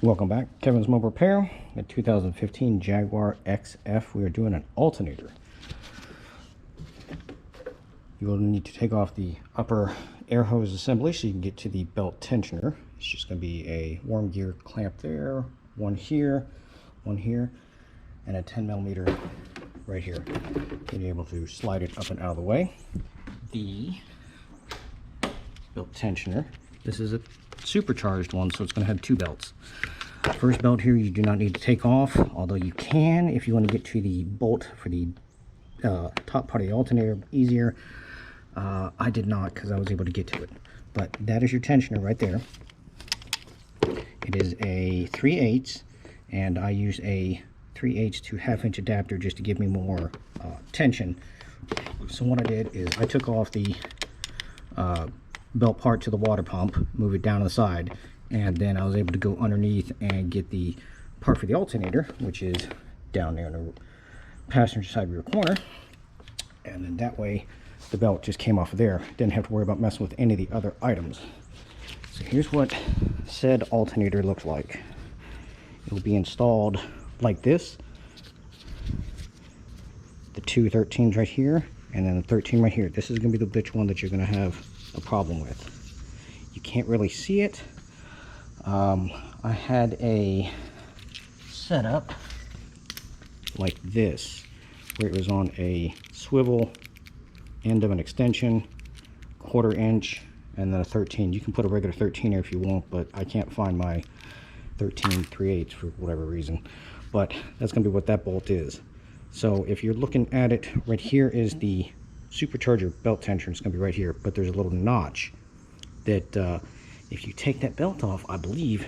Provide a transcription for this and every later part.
Welcome back, Kevin's Mobile Repair. A 2015 Jaguar XF. We are doing an alternator. You will need to take off the upper air hose assembly so you can get to the belt tensioner. It's just going to be a worm gear clamp there, one here, and a 10mm right here. Being able to slide it up and out of the way. The belt tensioner. This is a supercharged one, so it's going to have two belts. First belt here you do not need to take off, although you can if you want to get to the bolt for the top part of the alternator easier. I did not because I was able to get to it. But that is your tensioner right there. It is a 3/8, and I use a 3/8 to 1/2 inch adapter just to give me more tension. So what I did is I took off the belt part to the water pump, move it down to the side, and then I was able to go underneath and get the part for the alternator, which is down there in the passenger side rear corner. And then that way the belt just came off of there. Didn't have to worry about messing with any of the other items. So here's what said alternator looks like. It will be installed like this. The two 13s right here, and then the 13 right here. This is going to be the bitch one that you're going to have a problem with. You can't really see it. I had a setup like this, where it was on a swivel end of an extension, 1/4 inch, and then a 13. You can put a regular 13 here if you want, but I can't find my 13 3/8 for whatever reason. But that's going to be what that bolt is. So if you're looking at it, right here is the supercharger belt tensioner. It's going to be right here, but there's a little notch that if you take that belt off, I believe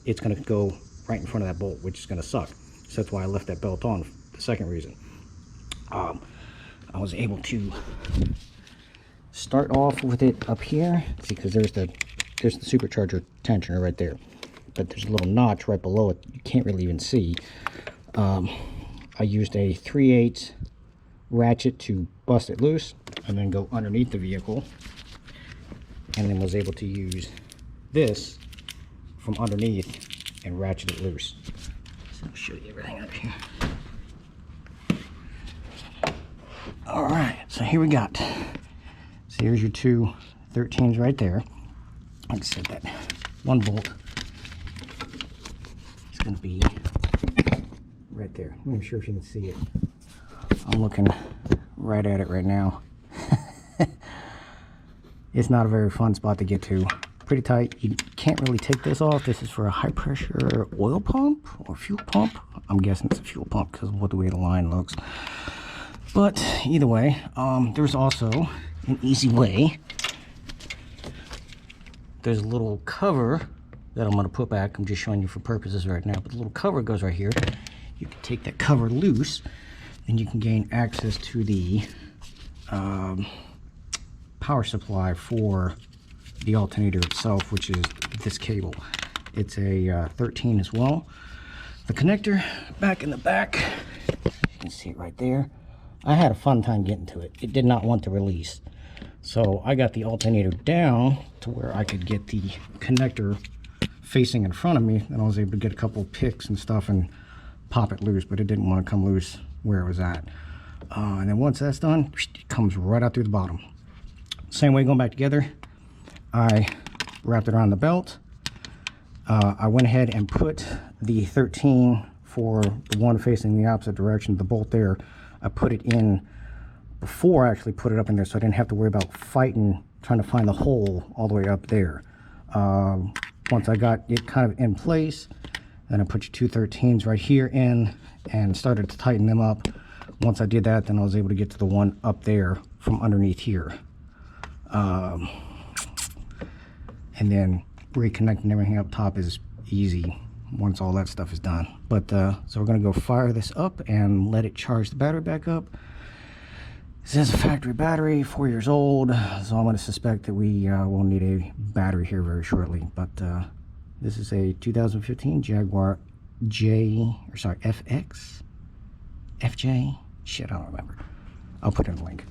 it's going to go right in front of that bolt, which is going to suck. So that's why I left that belt on. The second reason, I was able to start off with it up here. See, because there's the supercharger tensioner right there, but there's a little notch right below it. You can't really even see. I used a 3/8 ratchet to bust it loose, and then go underneath the vehicle, and then was able to use this from underneath and ratchet it loose. So I'll show you everything up here. Alright, so here we got. So here's your two 13s right there. Like I said, that one bolt is going to be right there. I'm not sure if you can see it. I'm looking right at it right now. It's not a very fun spot to get to. Pretty tight. You can't really take this off. This is for a high pressure oil pump or fuel pump. I'm guessing it's a fuel pump because of the way the line looks. But either way, there's also an easy way. There's a little cover that I'm going to put back. I'm just showing you for purposes right now. But the little cover goes right here. You can take that cover loose, and you can gain access to the power supply for the alternator itself, which is this cable. It's a 13 as well. The connector back in the back, you can see it right there. I had a fun time getting to it. It did not want to release, so I got the alternator down to where I could get the connector facing in front of me, and I was able to get a couple of picks and stuff and pop it loose, but it didn't want to come loose where it was at. And then once that's done, it comes right out through the bottom. Same way going back together. I wrapped it around the belt. I went ahead and put the 13 for the one facing the opposite direction, the bolt there. I put it in before I actually put it up in there, so I didn't have to worry about fighting, trying to find the hole all the way up there. Once I got it kind of in place, then I put your two 13s right here in and started to tighten them up. Once I did that, then I was able to get to the one up there from underneath here. And then reconnecting everything up top is easy once all that stuff is done. But so we're going to go fire this up and let it charge the battery back up. This is a factory battery, 4 years old, so I'm going to suspect that we will need a battery here very shortly. But this is a 2015 Jaguar FX? FJ? Shit, I don't remember. I'll put in a link.